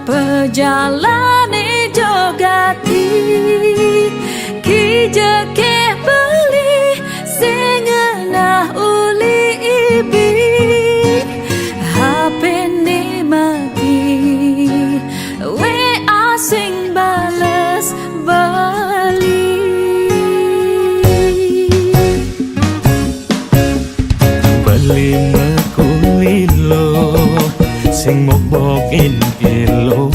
Pejalane jogati ki jeke beli sing ngenah uli ibi HP ne mati we asing bales bali beli mekulilo sing mokbokin kilo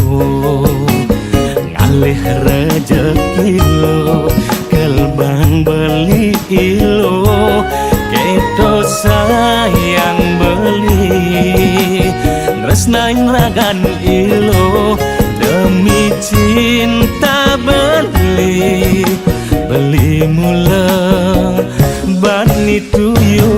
ngalih rejeki lo kelbang beli ilo keto sayang beli tresnain ragan ilo demi cinta beli beli mula bani tuyo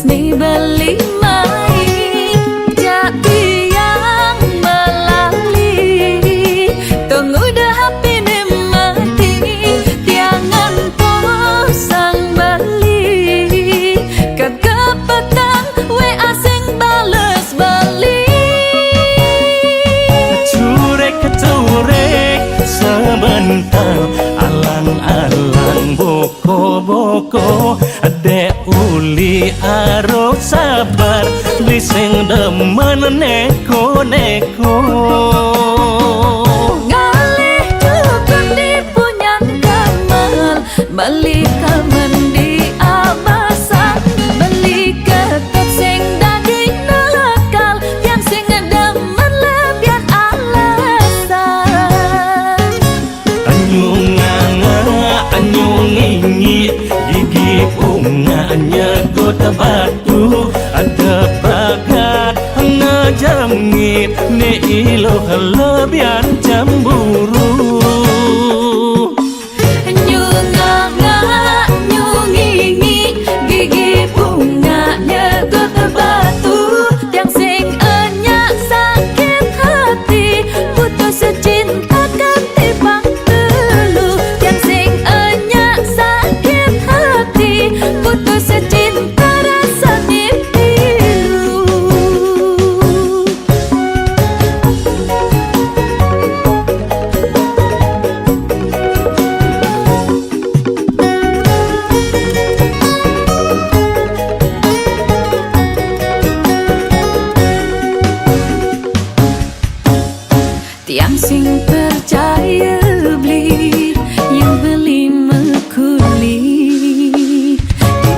ni beli mai jati yang melali tunggu dah HP ni mati tiangan posang beli kagak petang we asing bales beli curek sebentar alang-alang boko-boko adek uli aro sabar lising demen neko-neko ngalih cukup di punyan kamal balik kamen di abasa beli ketep sing daging nakal yang sing demen lebihan alasan anyungingi gigi bunganya kota batu ada bagat ngejangit ne ilo lebihan cemburu nyungingi gigi bunganya kota batu yang sing enyak sakit hati putus cinta ketibang telu yang sing enyak sakit hati putus cinta rasa pilu tiang sing percaya beli yang beli mekuli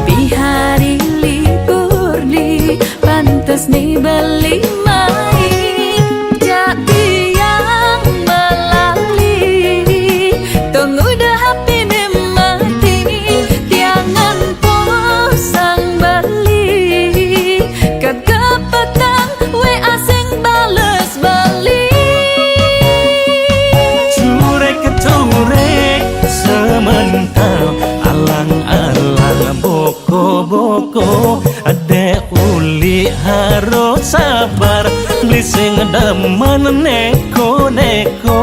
di hari libur di pantas nih beli mai jati yang melali tunggu dah HP ni mati tiangan posang beli kagak petang we asing bales bali semental alang-alang boko-boko adek uli harus sabar blising demen neko-neko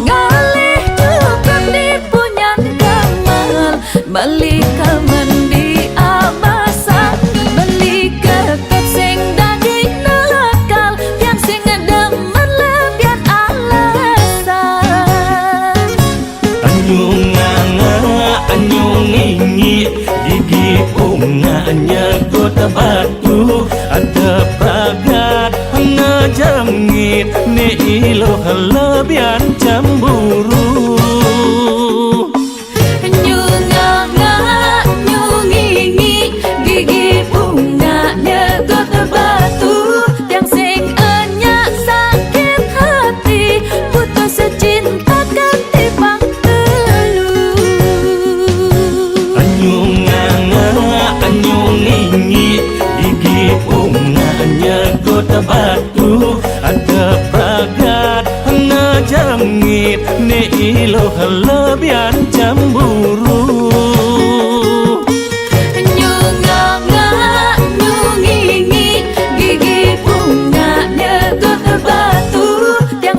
ngalih cukup di punyan kamal balik kamen di abasa beli ketep sing daging nakal yang sing demen lebihan alasan anyungingi gigi bunganya kota batu ada bagat ngejangit ne ilo lebihan cemburu nyungingi gigi bunganya kota batu yang sing enyak sakit hati putus cinta ketibang telu anyungingi gigi bunganya kota batu ada bagat ngejangit ne ilo lebihan cemburu nyungingi gigi bunganya kota batu yang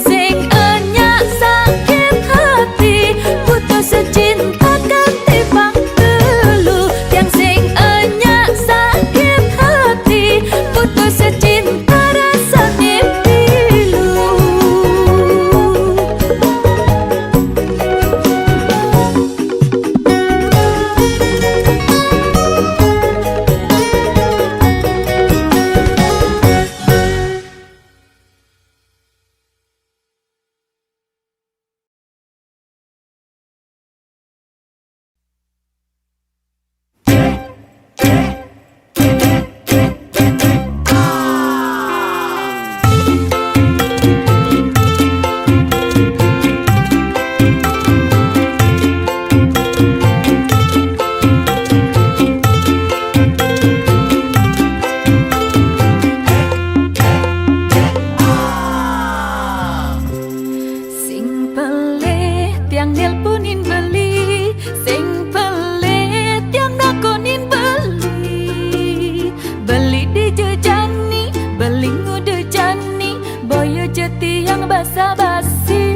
basa-basi.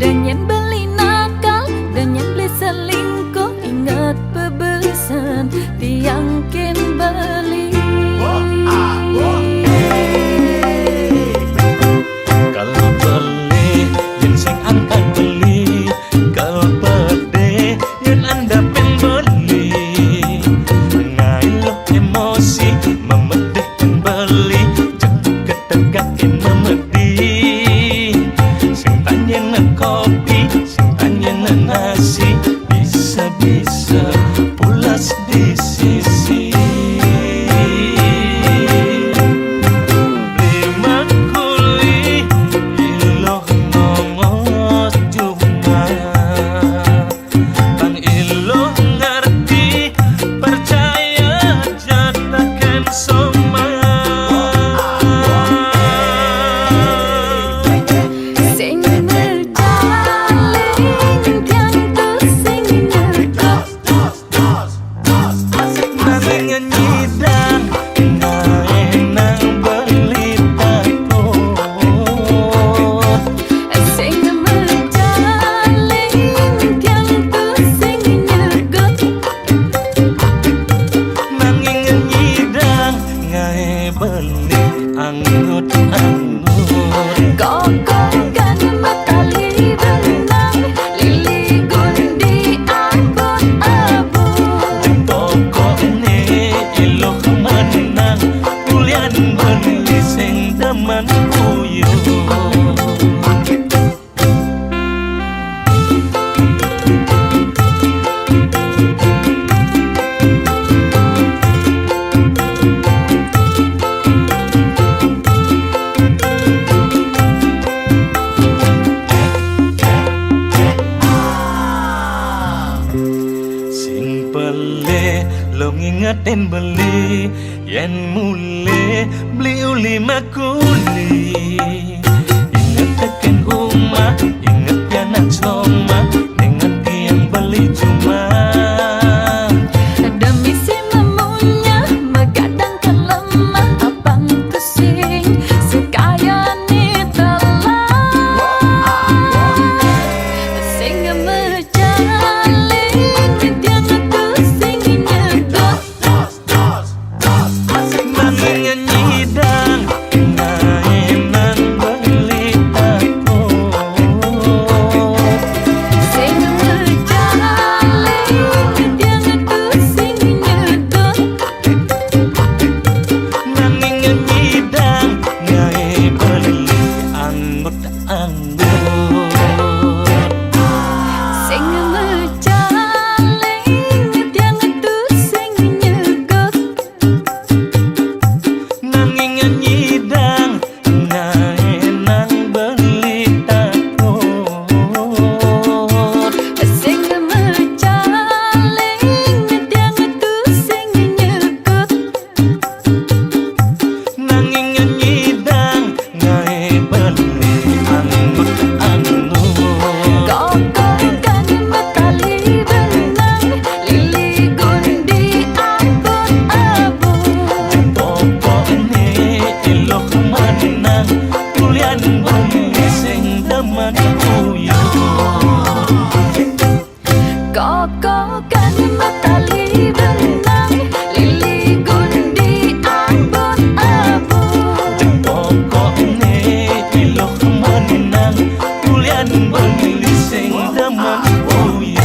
Dan yang beli nakal, dan yang beli selingkuh, ingat pebesan tiang kin beli. Kalau beli yen sing angkat beli, kalau pede yen anda pen beli. Ngailok emosi memedih pen beli, jeket tegak yen memedih. Sing tanya na kopi, sing tanya na nasi, bisa-bisa pulas di sisi. Lo ngingetin beli yen mule beli uli makuli. Ingat tekan rumah, ingat pianak soma dengan tiang beli cuma. Demi si memunya megadangkan lemah, abang kusing sekaya ni telah sing mejalin tiang kusing nyegot. Mangingan nyidang ngainan beli takut. Sing mejalin tiang kusing nyegot. Mangingan nyidang ngai beli anggut-anggut. Sing mejalin tiang kusing nyegot. Nangingan nyidang ngainan beli takut. Sing mejalin tiang kusing nyegot. Nangingan nyidang ngai beli anggut-anggut. Kokongkan metali benang, lili gundi abot-abot. Pokoknya iloh manang kulian beli sing demen uyuh. Kokongkan metali benang, lili gundi abot-abot. Pokoknya iloh manang kulian beli sing demen uyuh.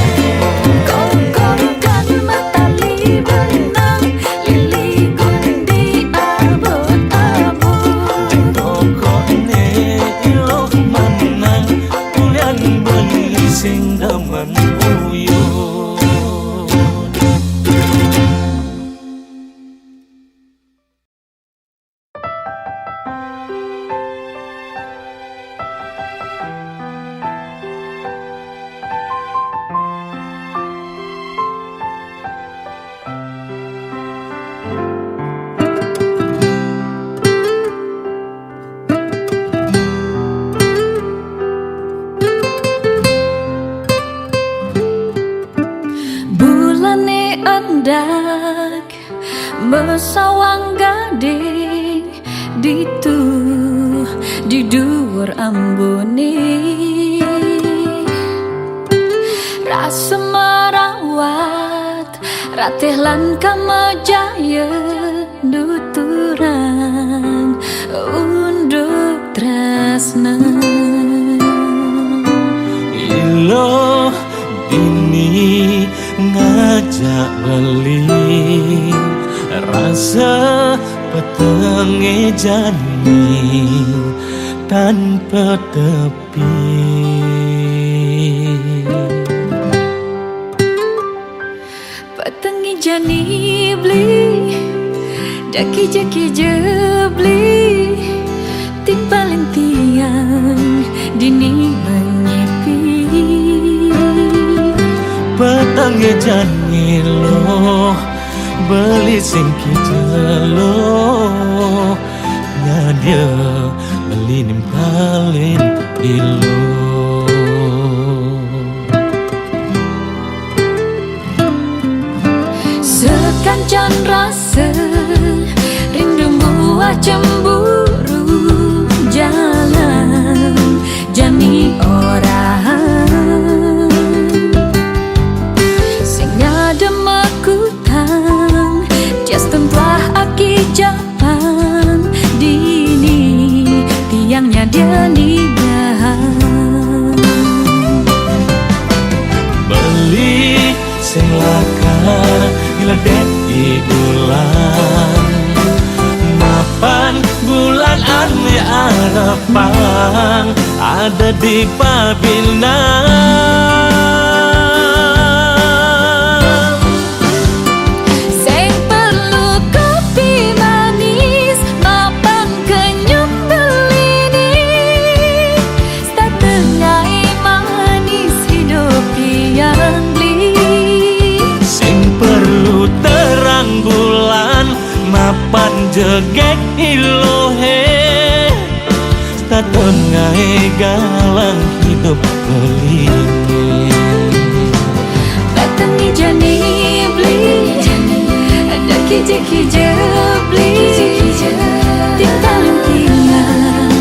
Kokongkan metali benang, lili gundi abot-abot. Pokoknya iloh manang kulian beli sing demen uyuh. Bulane endak mesawang gading di dua libur ambuni rasa merawat ratih lan kamajaya nuturang unduk tresna ilo dini ngajak beli rasa petenge jani tanpa tepi petengi jani beli daki-jaki jebli timpalin tiang dini menyepi petenge jani lo beli singki jelo nyadia beli nimpalin ilo sekancan rasa rindu buah cemburu jalan jani orang sing ada makutang jas templah aki japan dini tiangnya dia nidahan beli sing lakar ngeledek di bulan mapan bulan ane harapan ada di Pabinan sing perlu kopi manis mapan kenyum belini setengah manis hidup yang beli sing perlu terang bulan mapan jegek ilohe setengah galang hidup belingin petengi jani beli ada kije-kije beli tinggalin tiang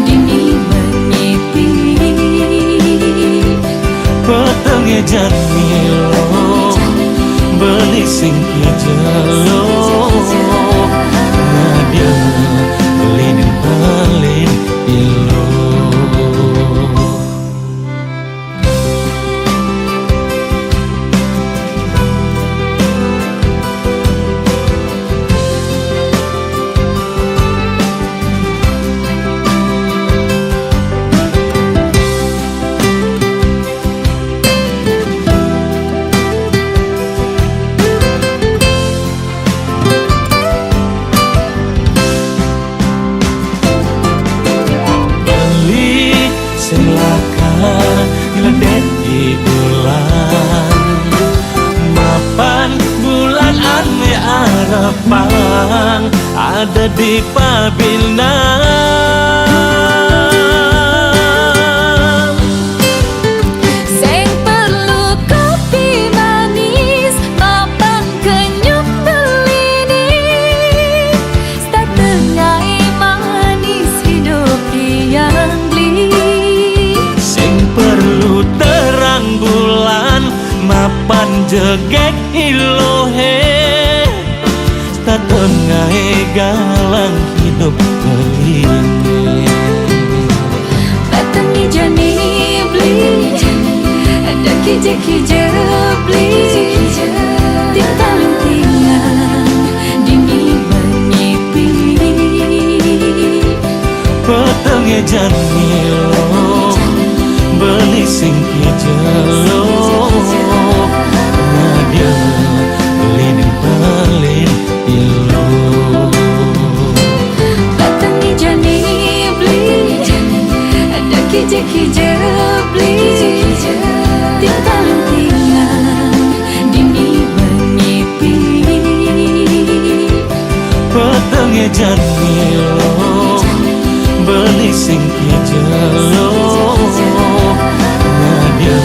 dini menyepi petenge jani lo beli singki jelo nadia beli nimpalin ilo ngeledek di bulan mapan bulan ane harapan ada di Pabinan sing perlu kopi manis mapan kenyum belini setengah manis hidup yang beli perlu terang bulan mapan jegek ilohe setengah galang hidup belingin petengi jani beli ada kije-kije beli tinggalin tiang dini menyepi petenge jani lo beli singki jelo nadia beli nimpalin ilo petengi jani beli ada kije-kije beli tinggalin tiang dini menyepi petenge jani lo beli singki jelo nadia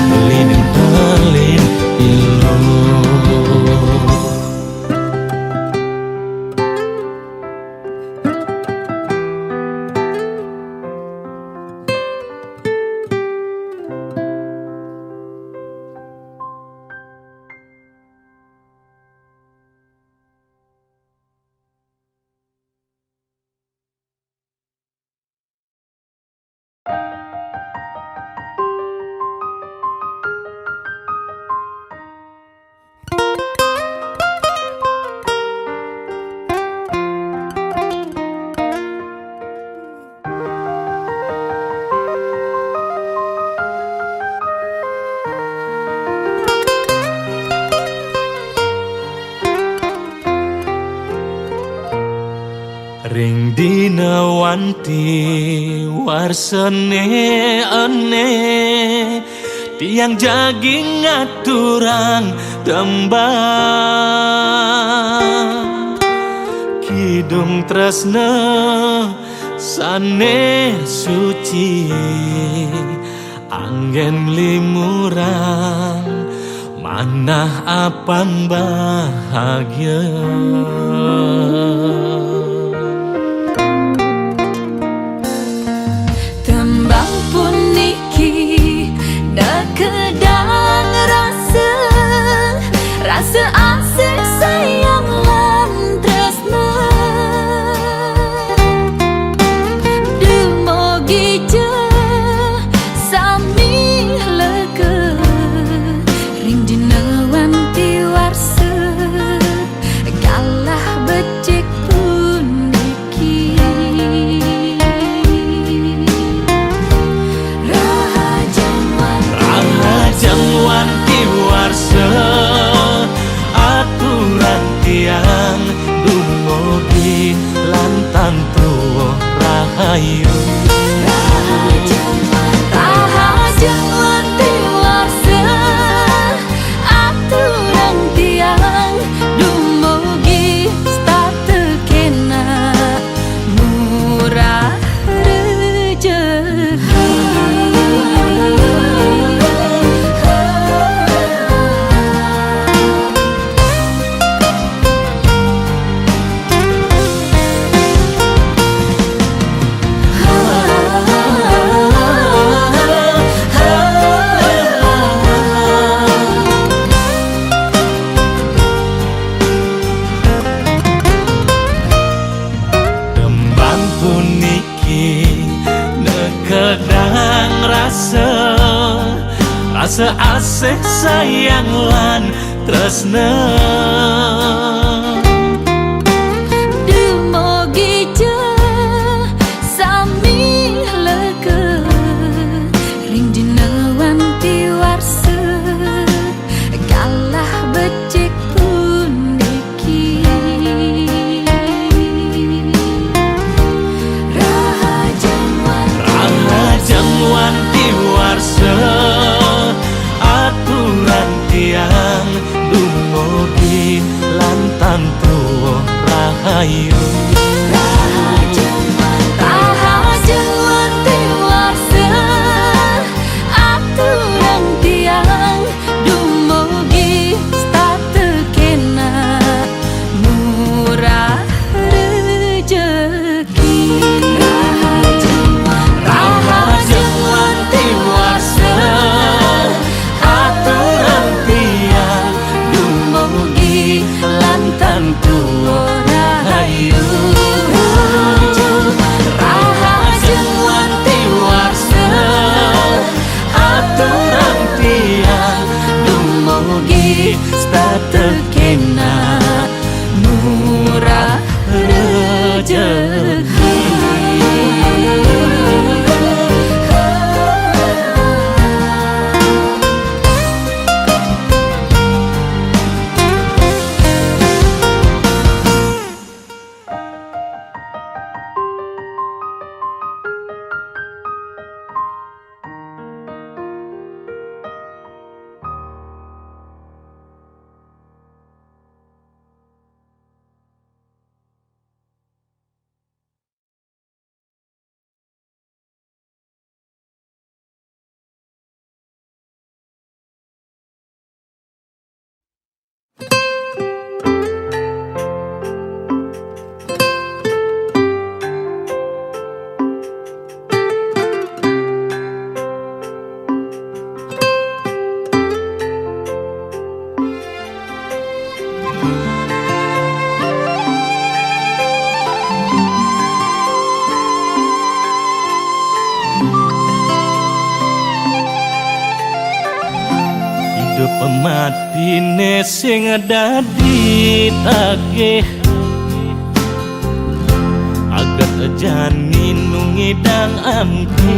beli nimpalin ilo wanti warsene ene tiang jaging ngaturang tembang kidung tresna sane suci anggen limuran manah apang bahagia. Tembang puniki dekedang rasa asik sayang lan tresna demogi je sami leke ring jenawan tiwarse kalah becik puniki Rahajangwan tiwarse aturan tiang dumugi lantang tuwo rahayu Rahajangwan tiwarse aturan tiang dumugi statekena murah rejeki. Tembang puniki nekedang rasa asik sayang lan tresna Demogi je sami leke ring jenawan tiwarse kalah becik puniki Rahajangwan tiwarse aturan tiang dumugi lantang tuwo rahayu Rahajangwan tiwarse aturan tiang dumugi statekena murah rejeki. Rahajangwan tiwarse aturan tiang dumugi lantang tuwo rahayu Rahajangwan tiwarse aturan tiang dumugi statekena murah rejeki. Hidup matine sing dadi tagih agat jani nungidang angke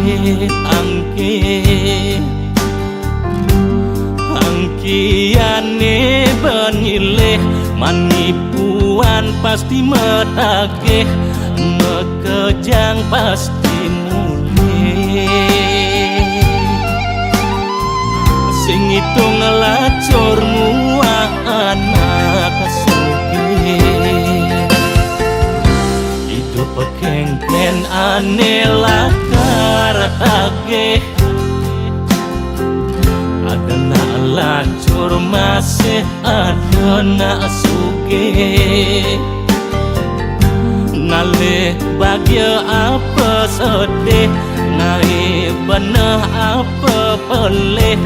angkiane benilih manipuan pasti metagih meke bejang pasti mulih. Sing itu ngelacur muak anak sugih. Hidup pekengken aneh lakar ageh. Ada nak lacur masih ada nak sugih. Ngalih bahagia apa sedih, ngai bener apa pelih,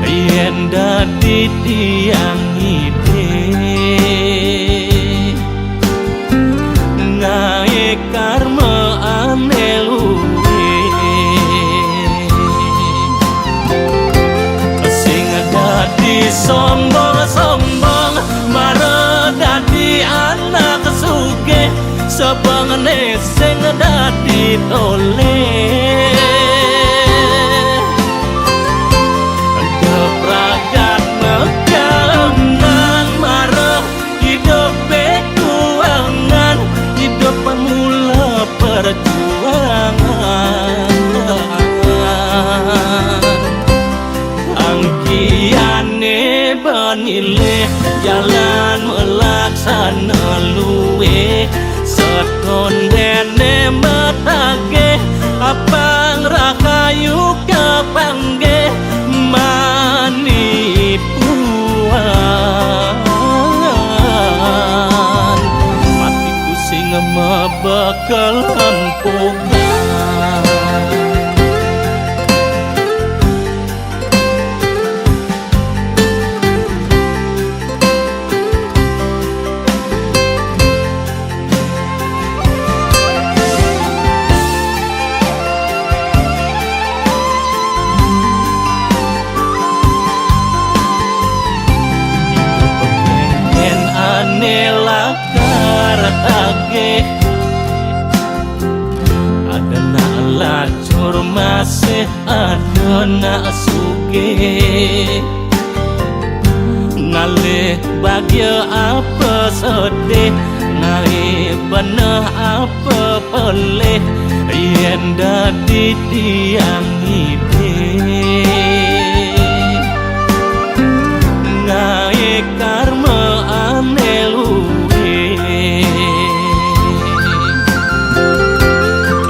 yen dadi tiang ide. Ngai karma ane luwe, sing dadi sombong-sombong mare dadi anak sugih. Sebangane sing dadi toleh, kepragat megalengan marah hidup bekuangan, hidup pemula perjuangan. Angkiane benileh jalan melaksana luwe. Seton dene metage apang rahayu kepangge manipuan. Matiku sing mebekal empukan. Ada nak lacur masih ada nak sugih. Ngalih bahagia apa sedih, ngai bener apa pelih, yen dadi tiang ide. Ngai karma ane luwe,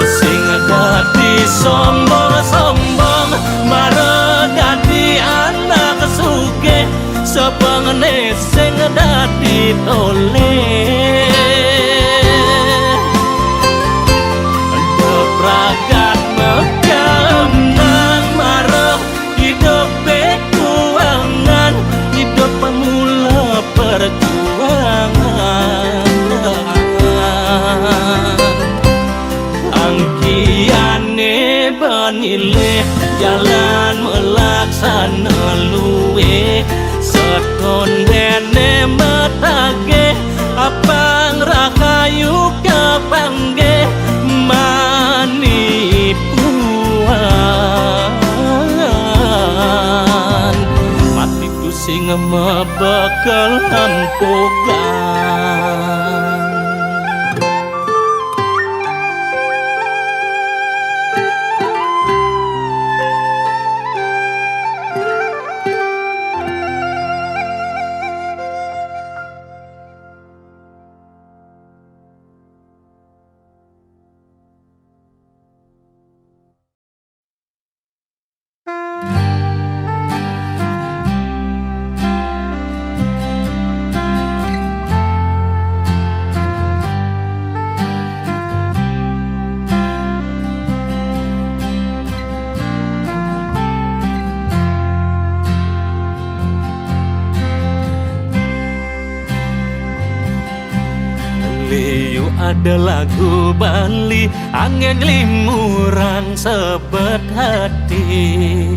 sing dadi sombong-sombong mare dadi anak sugih. Sebangane sing dadi toleh, kepragat megalengan mare hidup bekuangan, hidup pemula perjuangan. Angkiane benileh jalan melaksana luwe. Seton dene metage apang rahayu kepangge manipuan. Matiku sing mebekal empukan. Liu ada lagu Bali, angin limurang sebet hati.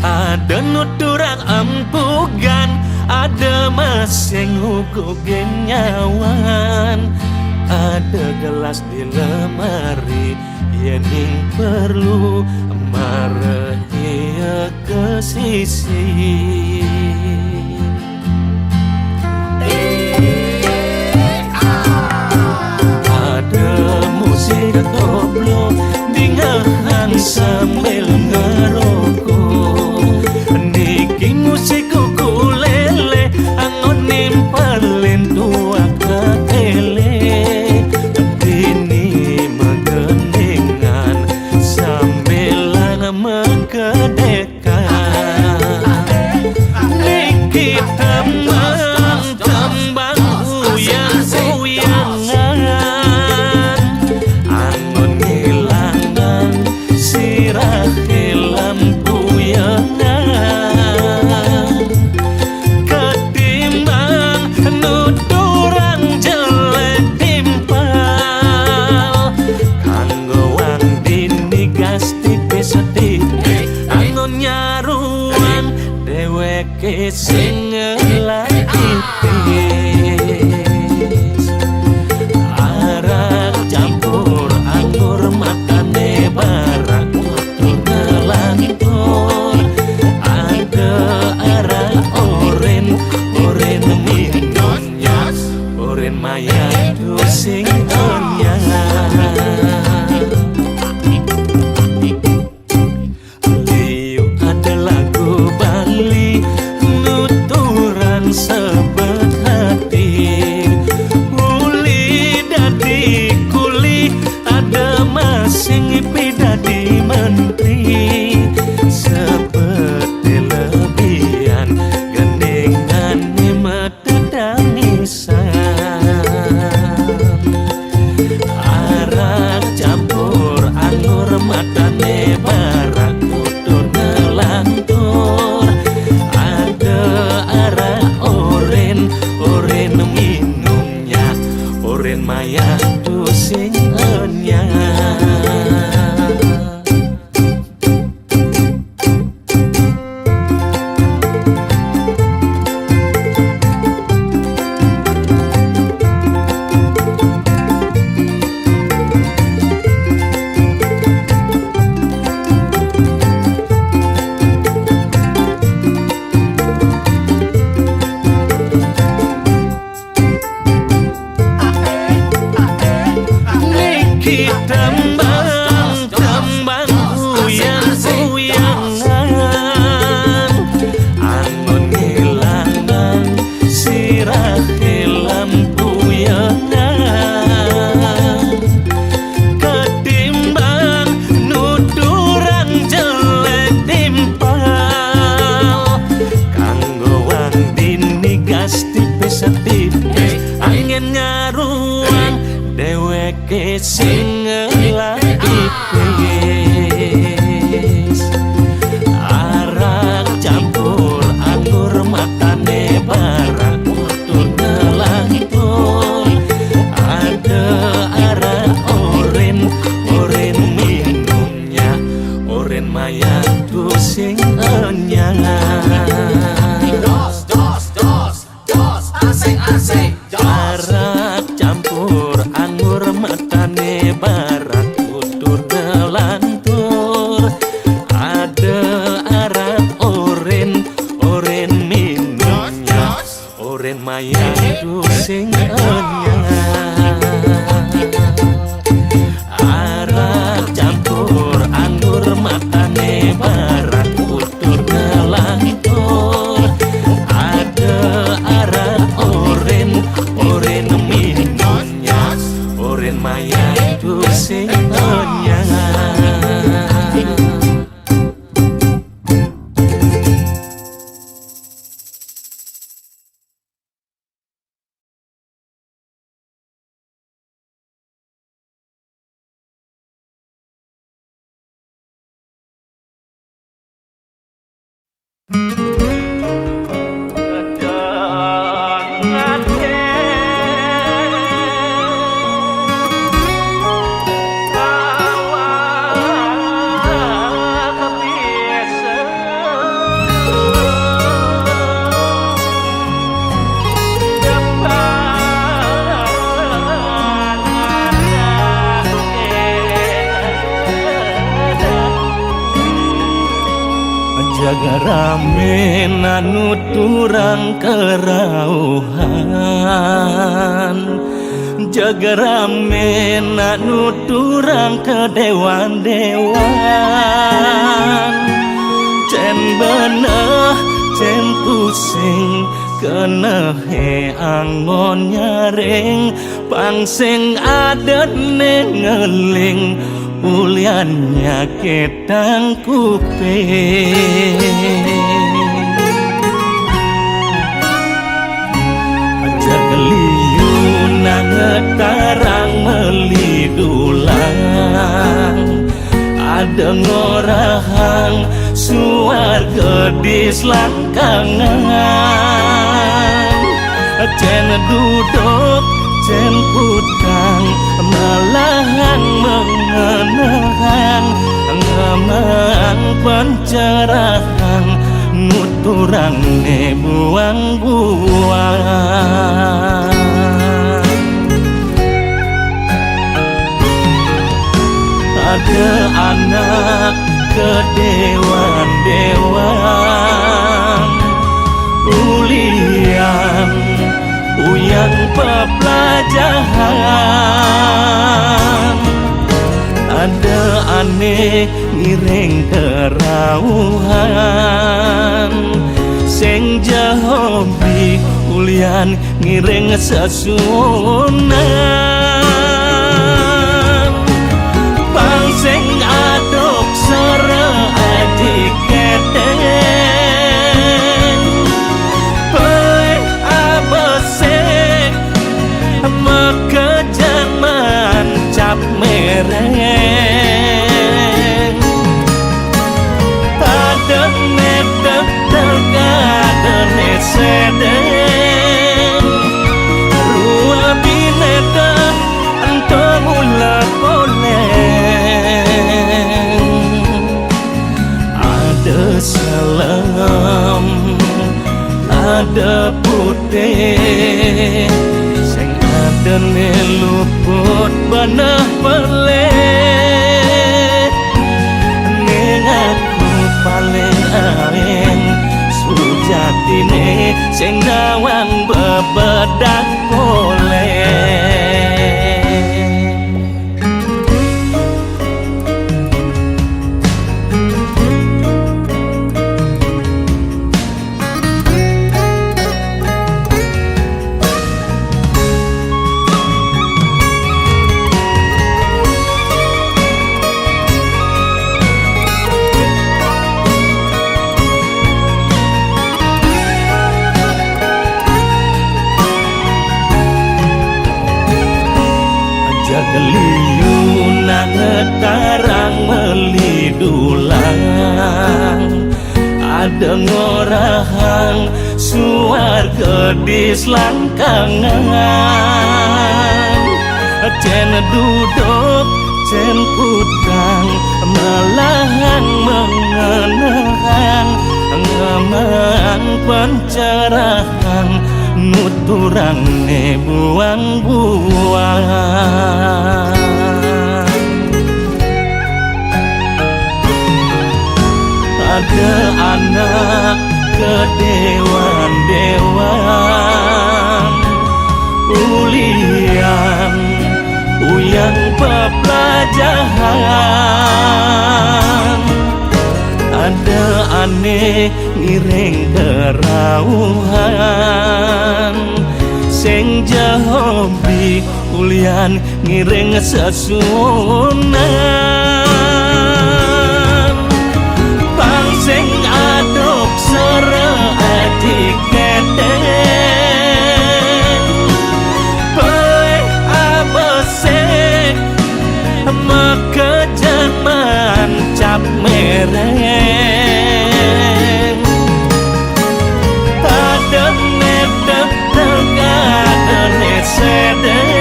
Ada nuturang empugan, ada masing hukugen nyawan. Ada gelas di lemari, yening perlu marahia ke sisi. Ada musik ketoplo dingahan sambil ngerokok. Niki musik ukulele angon nimpalin tua ketele. Dini megeningan sambilan mekedekan. Niki tembang uyang-uyangan angon ngilangan sirah lampu yangan. Ketimbang nuturang jelek timpal kanggo wang dini gas tipis-tipis angon nyaruang dheweke sing ngelakipis. Arak campur anggur matane barak utur ngelantur. Ada arak oren minumnya oren maya sing onyang. Liu ada lagu Bali nuturan sebet hati. Uli dadi kuli ada masing pidadi menteri. Seperti lebihan gendingan metedanisan. Arak campur anggur matane barak utur ngelantur. Ada arak oren minumnya oren maya sing enyang. Niki tembang uyang-uyangan angon ngilangan sirah lampu yangan. Ketimbang nuturang jelek timpal kanggo wang dini gas tipis-tipis angin nyaruang dheweke sing ngelakipis. Arak campur anggur matane barak utur ngelantur. Ada arak oren minumnya oren maya sing enyang. Arak campur anggur matane barak utur ngelantur. Ada arak oren minumnya oren maya sing enyang. Arak campur anggur matane barak utur ngelantur. Ada arak oren minumnya oren maya sing enyang. jaga rame nuturang kerauhan jaga rame nak nuturang ke dewan-dewan. Cen beneh cen pusing kena he angon nyaring pangsing adet ngeling uliannya ketang kuping. Jageliu nang ngetarang melidulang ada ngorahang suarga di selangkangan. Cen duduk cen putang malahang mengenang ngemang pencerahan nuturang ne buang-buang. Ada anak ke dewan-dewan ulian uyan pepelajaran. Ada aneh ngiring kerauhan sing jahobi ulian ngiring sesunan. Pangsing aduk sere adik keteng peh abesek mekejan mancap mereng. Pada nedek tergada nesedeng rua bineda entong mula boleh. Ada salam ada putih sing ada luput benah peleh. Ning aku paling aeng sujatine sing nawang bebedak boleh. Jageliu nang ngetarang melidulang ada ngorahang suarga di selangkangan. Cen duduk cen putang malahang mengenang ngemang pencerahan nuturang ne buang-buang. Ada anak ke dewan-dewan ulian uyan pepelajaran. Ada aneh ngiring kerauhan sing jahobi ulian ngiring sesunan. Pangsing aduk sere adik keteng peh abesek mekejan mancap mereng. Pada nedek tergada nesedeng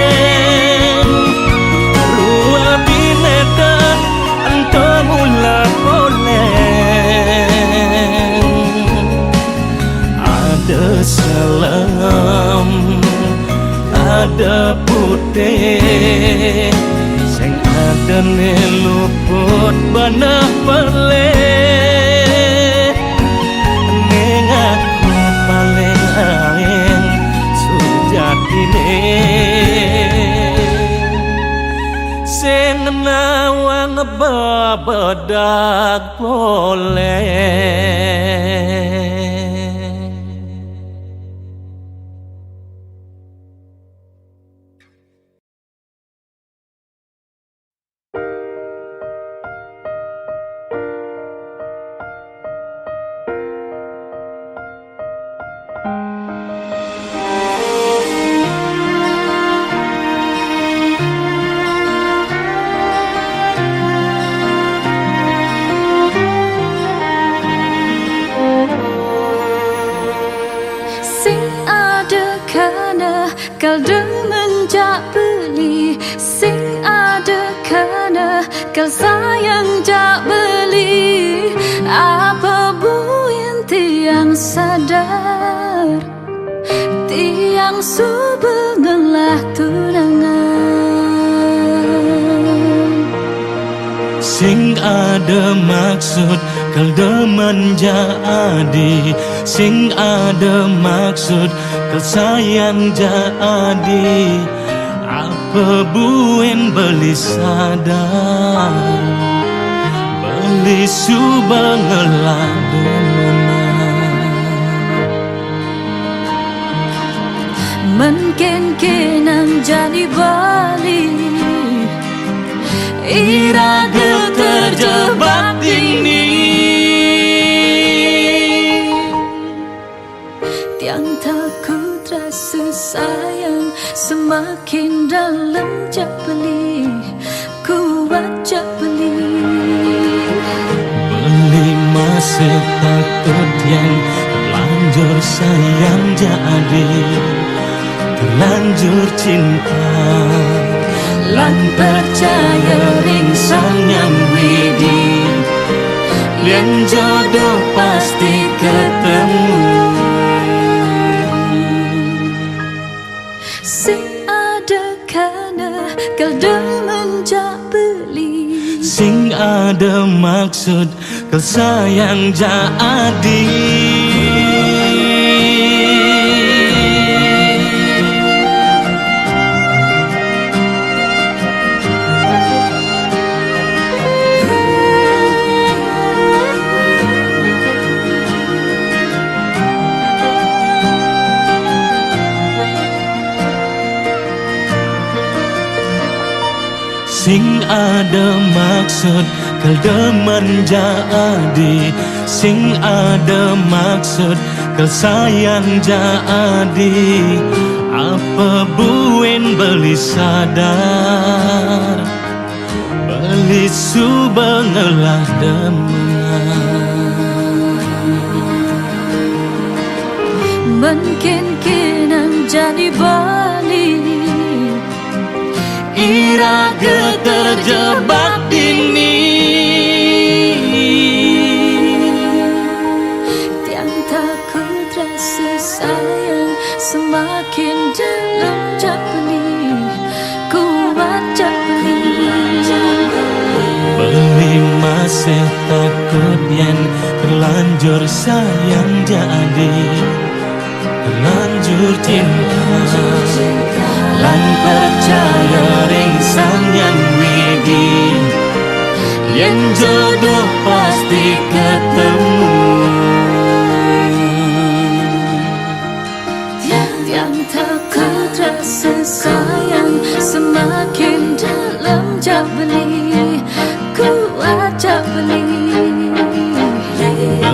rua bineda entong mula boleh. Ada salam ada putih sing ada luput benah peleh. Ning aku paling aeng sujatine bedak boleh. Kal demenjak beli, sing ada karena kal sayang jak beli. Apa buin tiang sadar, tiang subengelah tunangan. Sing ada maksud kal demen jadi, sing ada maksud kal sayang jadi. Apa buen beli sadar, beli subengelah demenan. Menken-kenang jadi bali, iraga terjebak ini. Tiang takut rasa sayang semakin dalam jak beli, kuat jak beli. Beli masih takut yang terlanjur sayang jadi, terlanjur cinta. Lan percaya ring sang yang widi, yang jodoh pasti ketemu. Sing ada karena kal demenjak beli, Sing ada maksud kal sayang jadi. Sing ada maksud kal demen jadi, sing ada maksud kal sayang jadi. Apa buen beli sadar, beli subengelah demen. menken-kenang jadi bali, iraga terjebak ini. tiang takut rasa sayang semakin dalam jak beli, kuat jak beli. Beli masih takut yang terlanjur sayang jadi, terlanjur cinta. Lan percaya ring sang yang widi, yang jodoh pasti ketemu. Tiang takut rasa sayang semakin dalam jak beli, kuat jak beli.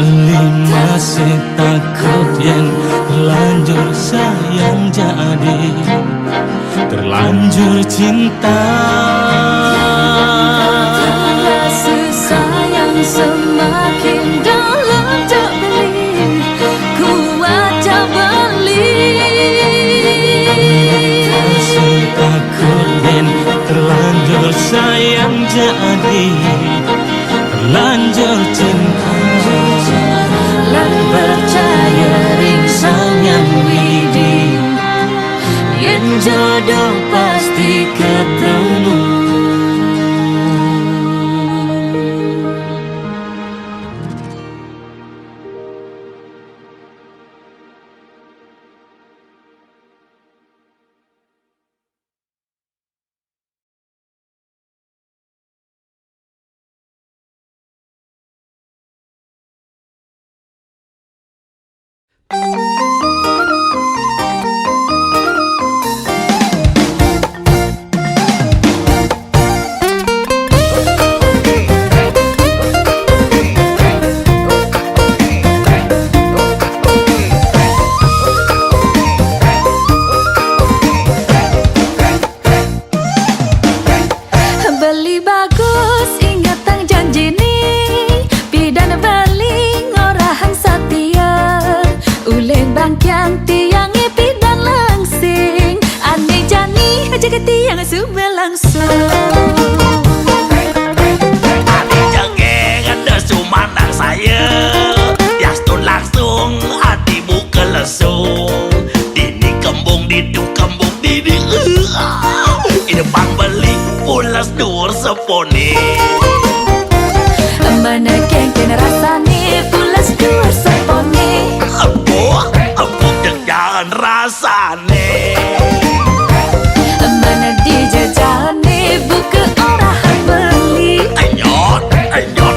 Beli masih takut yang terlanjur sayang jadi, terlanjur cinta. Rasa sayang semakin dalam jak beli, kuat jak beli. Masih takut dan terlanjur sayang jadi, terlanjur cinta. Lan percaya ring sang yang widi, yang jodoh pasti ketemu. beli ngorahan satia Ulen bangkiang tiang epi dan langsing Ane jani jaga tiang suba langsung Ane jangeng ada sumandang saya Yastun langsung hati buka lesung Dini kembung didu kembung didi Ini bang beli pulas dur seponi Mana kengken rasane pulas dua sepone Empuk jangan rasane Mana dijajane buka orahan beli Anyot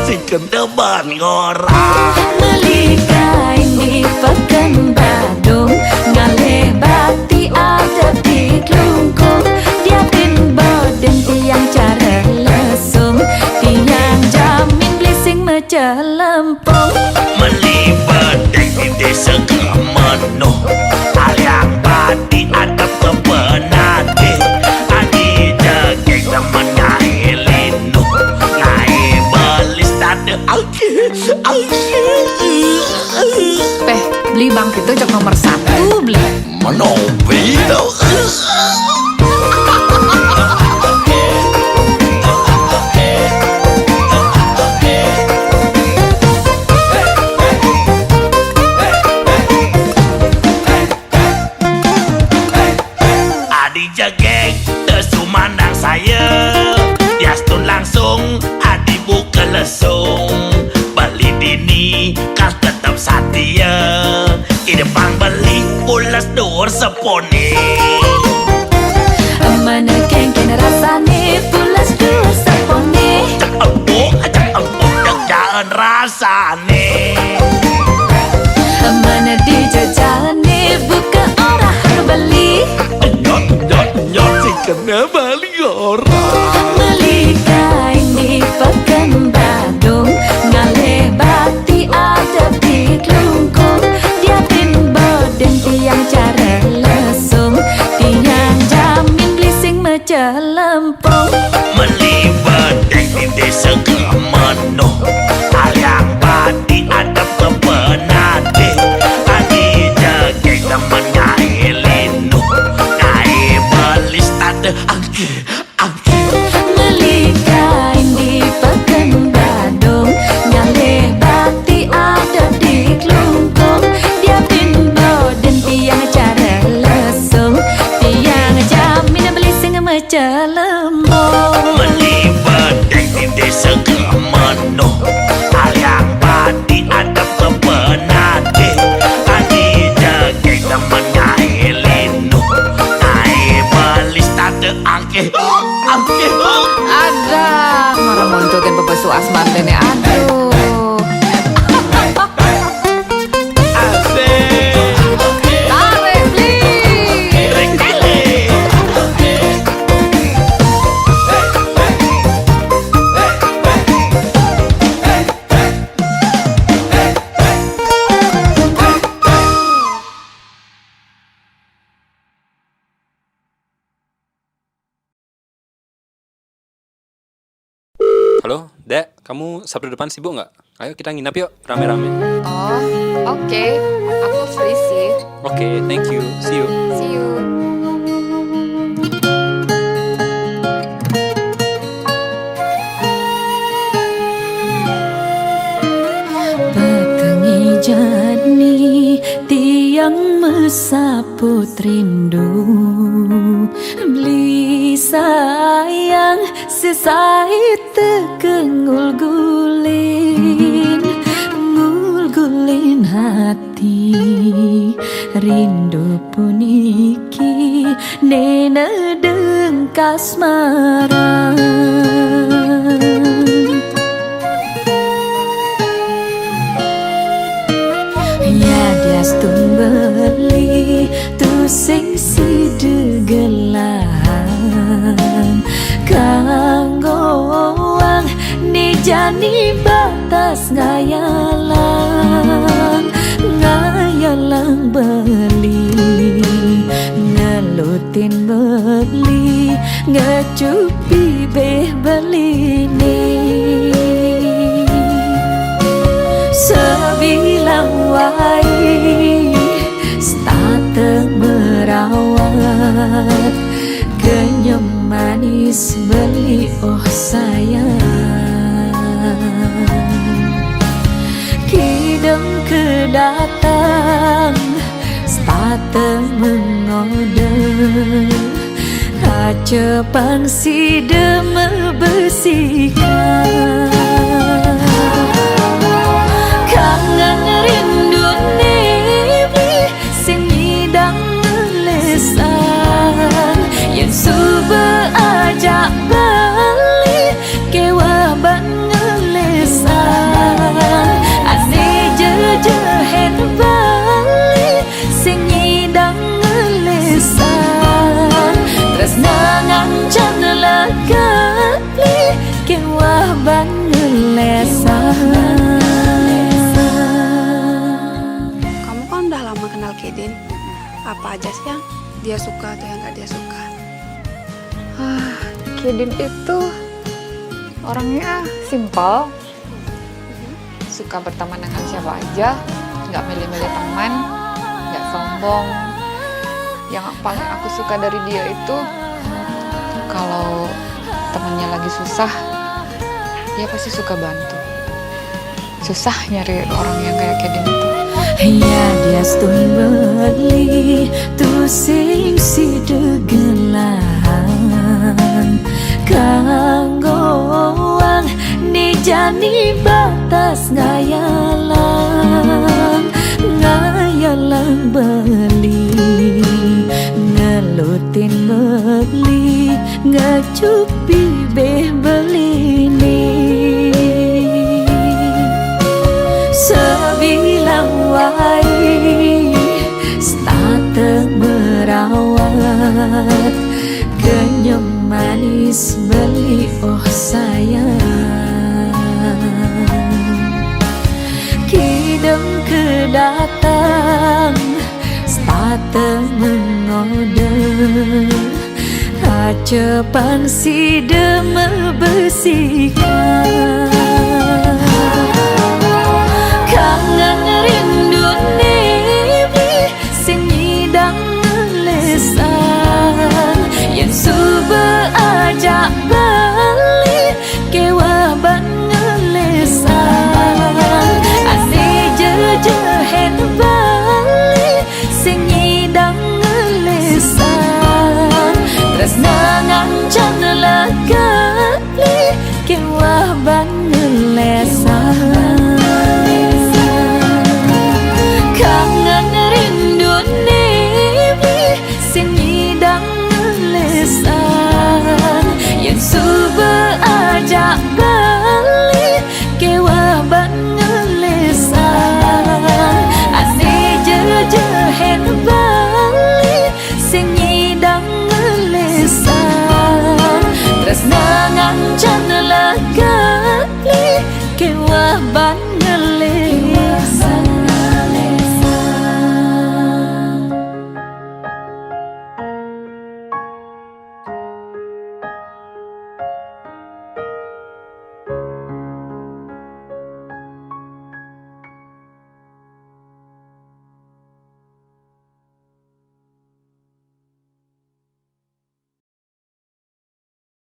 si kendeban ngorang Beli kain di Pekan Badung Ngalih bati ada di Klungkung Dia bin boden tiang cara lesung Tiang jamin blising meja lempung Melibat di desa kemenuh Aliang bati ada kebenade Adi jageng temen ngai linu Ngai belis tade Peh, beli bang itu cok nomor 1 beli Menopi tau Adi jageng sumandang saya Yastun langsung adi buka lesung Beli dini kas tetap satia Ide bang beli pulas dur seponi Mana kengken rasane pulas dua sepone Cak empuk jangan rasane Mana dijajane buka orahan beli Nyot si kena bali orang Beli kain di Pekan Badung Ngalih bati ada di Klungkung Dia bin boden tiang cara lesung Tiang jamin blising meja lempung Melibat di desa kemenuh Aliang bati ada kebenade Adi jageng temen ngai linu Ngai belis tade angke Beli kain di Pekan Badung Ngalih bati ada di Klungkung Dia bin boden tiang cara lesung Tiang jamin blising meja lempung Melibat di desa kemenuh Aliang bati ada kebenade Adi jageng temen ngai linu Ngai belis tade angke Ada marah munculkan pepesu asman dene aduh Tarik beli Halo, Dek, kamu Sabtu depan sibuk nggak? Ayo kita nginap yuk, rame-rame. Oh, oke. Aku free sih. Oke, thank you. See you. See you. Petengi jani tiang mesaput rindu Beli sayang sesait tekengul gulin hati rindu puniki nena dengkas marah Ya diastun beli tu sing si degelahan kanggoang ni jani batas ngayalang beli ngelutin beli ngecupi beh beli nih kenyam manis beli oh sayang. Kidem kedatang starte mengode Hacepan si deme besikan kangen rindu nebi sing nyidang ngelesan yen suba ajak bali kewaban ngelesan ane jejehen bali sing nyidang ngelesan tresna ngancan lekali kewaban ngelesan. Kamu kan udah lama kenal Kedin. Apa aja sih yang dia suka atau yang gak dia suka? Kedin itu orangnya simpel, suka berteman dengan siapa aja, nggak milih-milih teman, nggak sombong. Yang paling aku suka dari dia itu kalau temannya lagi susah, dia pasti suka bantu. Susah nyari orang yang kayak Kedin itu. Ya dia stun beli tu sing si degelahan kanggoang ni jani batas ngayalang beli ngelutin beli ngacupi beh beli ni sebilang wai starte merawat kenyam manis beli oh sayang. Kidem kedatang starte mengode hacepan si deme besikan kangen rindu nebi sing nyidang ngelesan yen suba ajak bali kewaban ngelesan ane jejehen bali sing nyidang ngelesan tresna ngancan lekali kewaban ngelesan kangen rindu nebi sing nyidang ngelesan yen suba ajak bali kewaban ngelesan ane jejehen bali sing nyidang ngelesan tresna ngancan lekali kewaban